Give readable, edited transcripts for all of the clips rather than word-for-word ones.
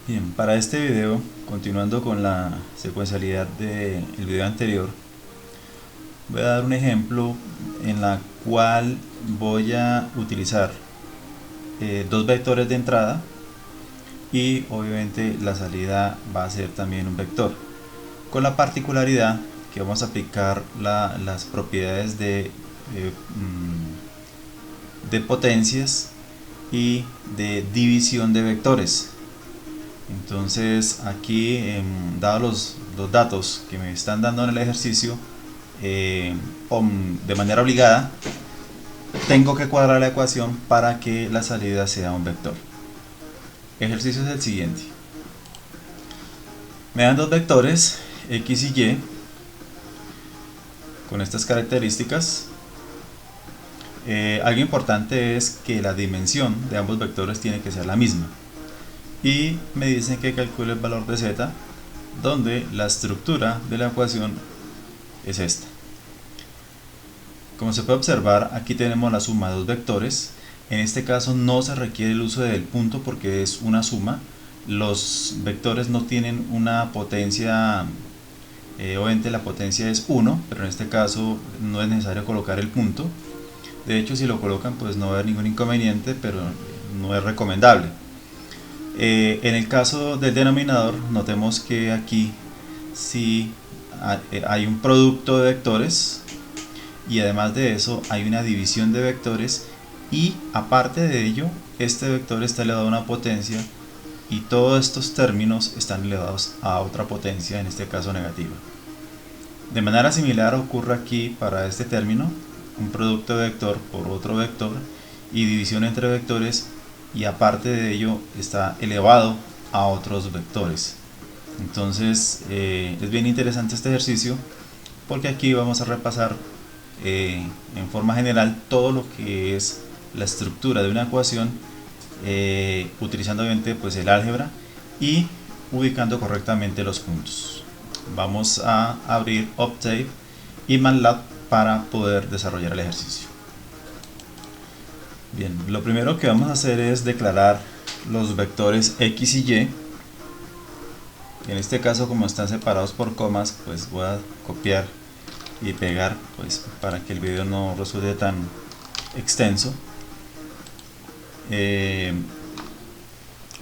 Bien, para este video, continuando con la secuencialidad del video anterior, voy a dar un ejemplo en la cual voy a utilizar dos vectores de entrada y obviamente la salida va a ser también un vector, con la particularidad que vamos a aplicar las propiedades de potencias y de división de vectores. Entonces aquí, dados los datos que me están dando en el ejercicio, de manera obligada tengo que cuadrar la ecuación para que la salida sea un vector. El ejercicio es el siguiente: me dan dos vectores x y y con estas características. Algo importante es que la dimensión de ambos vectores tiene que ser la misma, y me dicen que calcule el valor de z, donde la estructura de la ecuación es esta. Como se puede observar, aquí tenemos la suma de dos vectores. En este caso no se requiere el uso del punto porque es una suma. Los vectores no tienen una potencia, obviamente la potencia es 1, pero en este caso no es necesario colocar el punto. De hecho, si lo colocan pues no va a haber ningún inconveniente, pero no es recomendable. En el caso del denominador, notemos que aquí sí hay un producto de vectores, y además de eso hay una división de vectores, y aparte de ello este vector está elevado a una potencia y todos estos términos están elevados a otra potencia, en este caso negativa. De manera similar ocurre aquí para este término: un producto de vector por otro vector y división entre vectores, y aparte de ello está elevado a otros vectores. Entonces es bien interesante este ejercicio porque aquí vamos a repasar en forma general todo lo que es la estructura de una ecuación, utilizando obviamente pues el álgebra y ubicando correctamente los puntos. Vamos a abrir Octave y MATLAB para poder desarrollar el ejercicio. Bien, lo primero que vamos a hacer es declarar los vectores x y y. En este caso, como están separados por comas, pues voy a copiar y pegar pues para que el video no resulte tan extenso.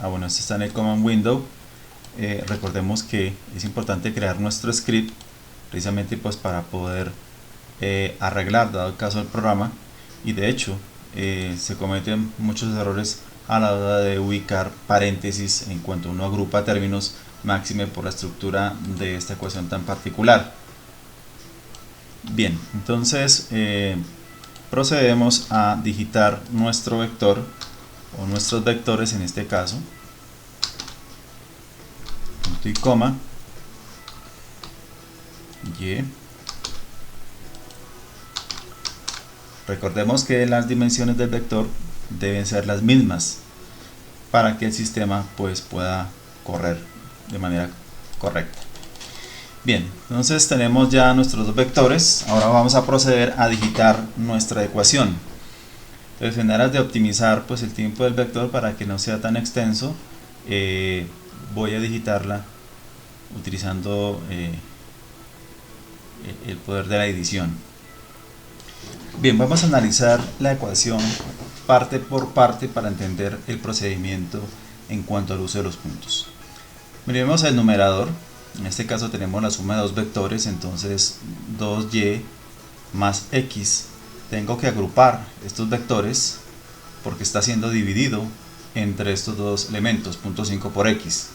Bueno, esto está en el command window. Recordemos que es importante crear nuestro script precisamente pues para poder arreglar, dado el caso del programa, y de hecho se cometen muchos errores a la hora de ubicar paréntesis en cuanto uno agrupa términos, máxime por la estructura de esta ecuación tan particular. Bien, entonces procedemos a digitar nuestro vector o nuestros vectores, en este caso punto y coma y. Recordemos que las dimensiones del vector deben ser las mismas para que el sistema pues pueda correr de manera correcta. Bien, entonces tenemos ya nuestros dos vectores. Ahora vamos a proceder a digitar nuestra ecuación. Entonces, en aras de optimizar pues el tiempo del vector para que no sea tan extenso, voy a digitarla utilizando el poder de la edición. Bien, vamos a analizar la ecuación parte por parte para entender el procedimiento en cuanto al uso de los puntos. Miremos el numerador. En este caso tenemos la suma de dos vectores, entonces 2y más x. Tengo que agrupar estos vectores porque está siendo dividido entre estos dos elementos, 0.5 por x.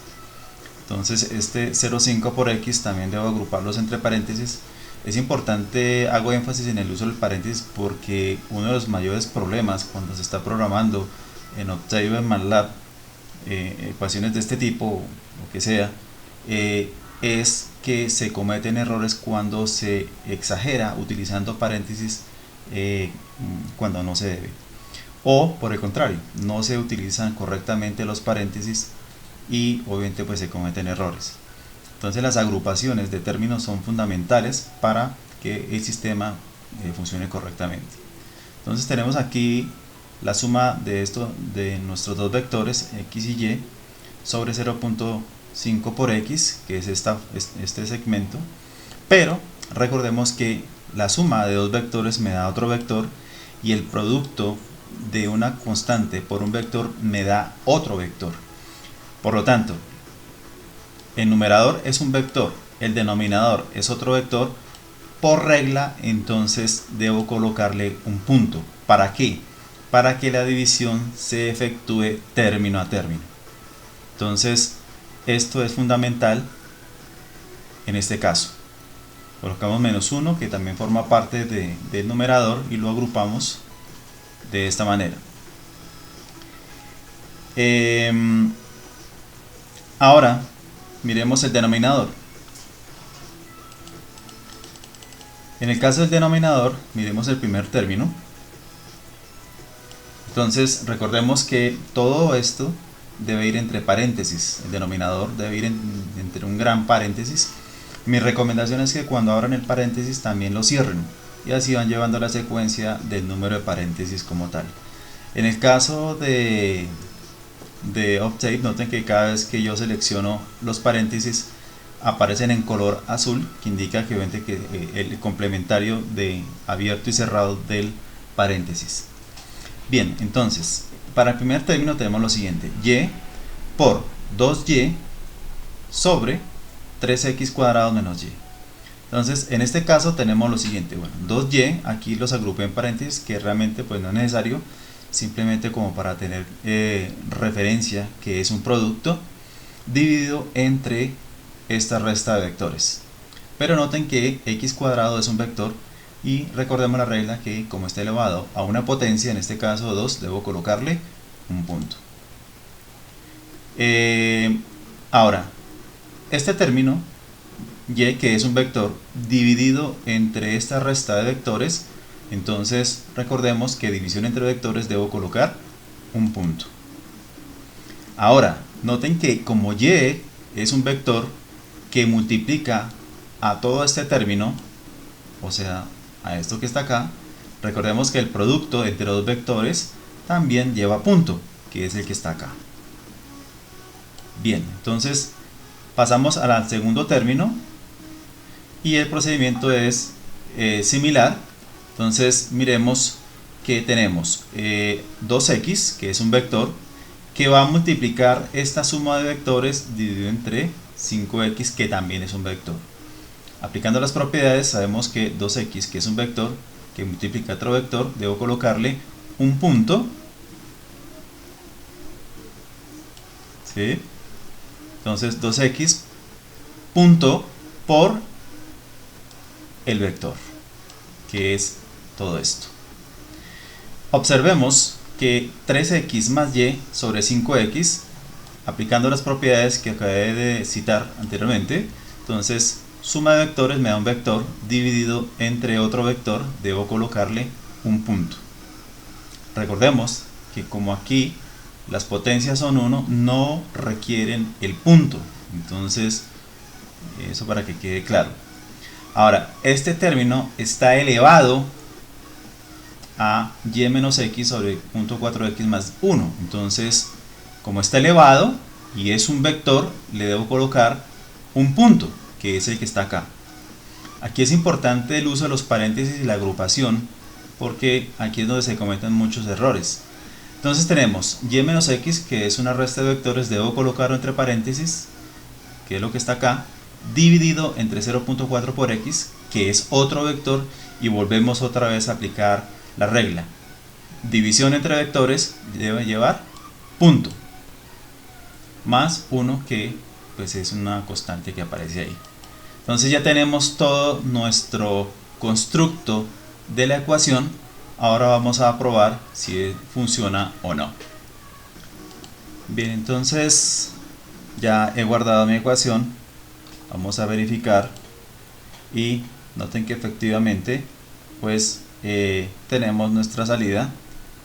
Entonces este 0.5 por x también debo agruparlos entre paréntesis. Es importante, hago énfasis en el uso del paréntesis porque uno de los mayores problemas cuando se está programando en Octave o en MATLAB ecuaciones de este tipo, o lo que sea, es que se cometen errores cuando se exagera utilizando paréntesis cuando no se debe, o por el contrario, no se utilizan correctamente los paréntesis y obviamente pues se cometen errores. Entonces las agrupaciones de términos son fundamentales para que el sistema funcione correctamente. Entonces tenemos aquí la suma de nuestros dos vectores x y y. sobre 0.5 por x, que es este segmento, pero recordemos que la suma de dos vectores me da otro vector y el producto de una constante por un vector me da otro vector. Por lo tanto, el numerador es un vector, el denominador es otro vector. Por regla, entonces debo colocarle un punto. ¿Para qué? Para que la división se efectúe término a término. Entonces, esto es fundamental en este caso. Colocamos -1, que también forma parte del numerador, y lo agrupamos de esta manera. Ahora, miremos el denominador. En el caso del denominador, miremos el primer término. Entonces, recordemos que todo esto debe ir entre paréntesis. El denominador debe ir entre un gran paréntesis. Mi recomendación es que cuando abran el paréntesis también lo cierren, y así van llevando la secuencia del número de paréntesis como tal. En el caso de Octave, noten que cada vez que yo selecciono los paréntesis aparecen en color azul, que indica que el complementario de abierto y cerrado del paréntesis. Bien, entonces, para el primer término tenemos lo siguiente: y por 2y sobre 3x cuadrado menos y. Entonces, en este caso tenemos lo siguiente: bueno, 2y, aquí los agrupé en paréntesis, que realmente pues no es necesario, simplemente como para tener referencia que es un producto dividido entre esta resta de vectores. Pero noten que x cuadrado es un vector, y recordemos la regla que como está elevado a una potencia, en este caso 2, debo colocarle un punto. Ahora, este término y, que es un vector dividido entre esta resta de vectores, entonces recordemos que división entre vectores debo colocar un punto. Ahora, noten que como y es un vector que multiplica a todo este término, o sea, a esto que está acá, recordemos que el producto entre dos vectores también lleva punto, que es el que está acá. Bien, entonces pasamos al segundo término y el procedimiento es similar. Entonces miremos que tenemos 2x, que es un vector, que va a multiplicar esta suma de vectores dividido entre 5x, que también es un vector. Aplicando las propiedades, sabemos que 2x, que es un vector que multiplica otro vector, debo colocarle un punto. ¿Sí? Entonces 2x punto por el vector, que es todo esto. Observemos que 3x más y sobre 5x, aplicando las propiedades que acabé de citar anteriormente, entonces suma de vectores me da un vector dividido entre otro vector, debo colocarle un punto. Recordemos que como aquí las potencias son 1, no requieren el punto, entonces eso para que quede claro. Ahora, este término está elevado a y menos x sobre 0.4x más 1, entonces como está elevado y es un vector, le debo colocar un punto, que es el que está acá. Aquí es importante el uso de los paréntesis y la agrupación, porque aquí es donde se cometen muchos errores. Entonces tenemos y menos x, que es una resta de vectores, debo colocarlo entre paréntesis, que es lo que está acá, dividido entre 0.4 por x, que es otro vector, y volvemos otra vez a aplicar la regla. División entre vectores debe llevar punto, más 1, que pues es una constante que aparece ahí. Entonces ya tenemos todo nuestro constructo de la ecuación. Ahora vamos a probar si funciona o no. Bien, entonces ya he guardado mi ecuación. Vamos a verificar y noten que efectivamente pues tenemos nuestra salida.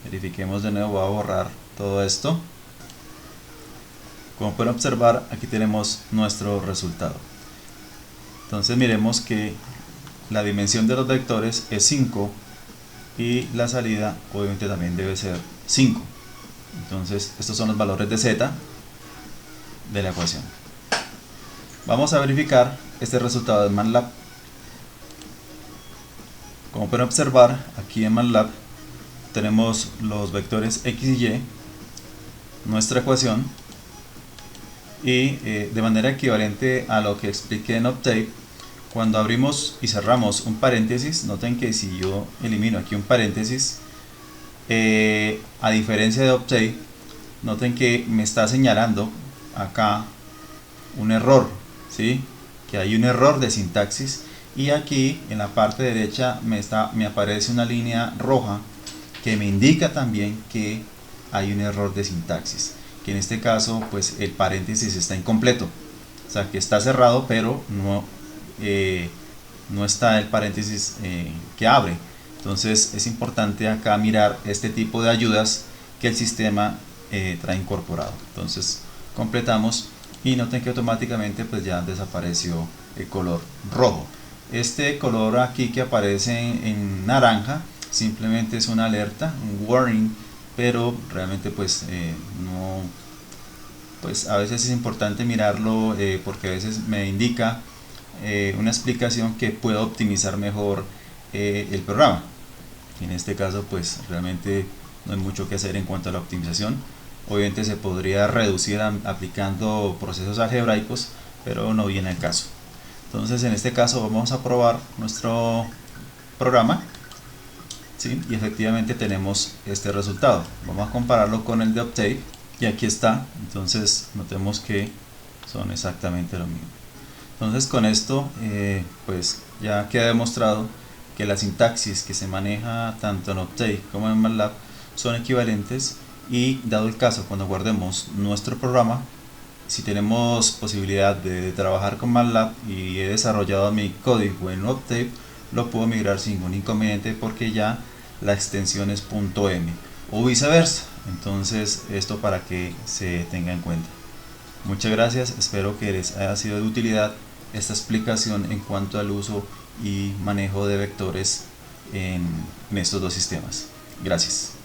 Verifiquemos de nuevo, voy a borrar todo esto. Como pueden observar, aquí tenemos nuestro resultado. Entonces miremos que la dimensión de los vectores es 5 y la salida obviamente también debe ser 5. Entonces estos son los valores de z. de la ecuación. Vamos a verificar este resultado de MATLAB. Como pueden observar, aquí en MATLAB tenemos los vectores x y y, nuestra ecuación, y de manera equivalente a lo que expliqué en Octave, cuando abrimos y cerramos un paréntesis, noten que si yo elimino aquí un paréntesis, a diferencia de Octave, noten que me está señalando acá un error, ¿sí? Que hay un error de sintaxis, y aquí en la parte derecha me aparece una línea roja que me indica también que hay un error de sintaxis, que en este caso pues el paréntesis está incompleto, o sea que está cerrado pero no está el paréntesis que abre. Entonces es importante acá mirar este tipo de ayudas que el sistema trae incorporado. Entonces completamos y noten que automáticamente pues ya desapareció el color rojo. Este color aquí que aparece en naranja simplemente es una alerta, un warning, pero realmente pues no, pues a veces es importante mirarlo porque a veces me indica una explicación que puedo optimizar mejor el programa. En este caso pues realmente no hay mucho que hacer en cuanto a la optimización. Obviamente se podría reducir aplicando procesos algebraicos, pero no viene al caso. Entonces en este caso vamos a probar nuestro programa, ¿sí? Y efectivamente tenemos este resultado. Vamos a compararlo con el de Octave y aquí está. Entonces notemos que son exactamente lo mismo. Entonces con esto pues ya queda demostrado que la sintaxis que se maneja tanto en Octave como en MATLAB son equivalentes, y dado el caso cuando guardemos nuestro programa, si tenemos posibilidad de trabajar con MATLAB y he desarrollado mi código en Octave, lo puedo migrar sin ningún inconveniente porque ya la extensión es .m o viceversa. Entonces esto para que se tenga en cuenta. Muchas gracias, espero que les haya sido de utilidad esta explicación en cuanto al uso y manejo de vectores en estos dos sistemas. Gracias.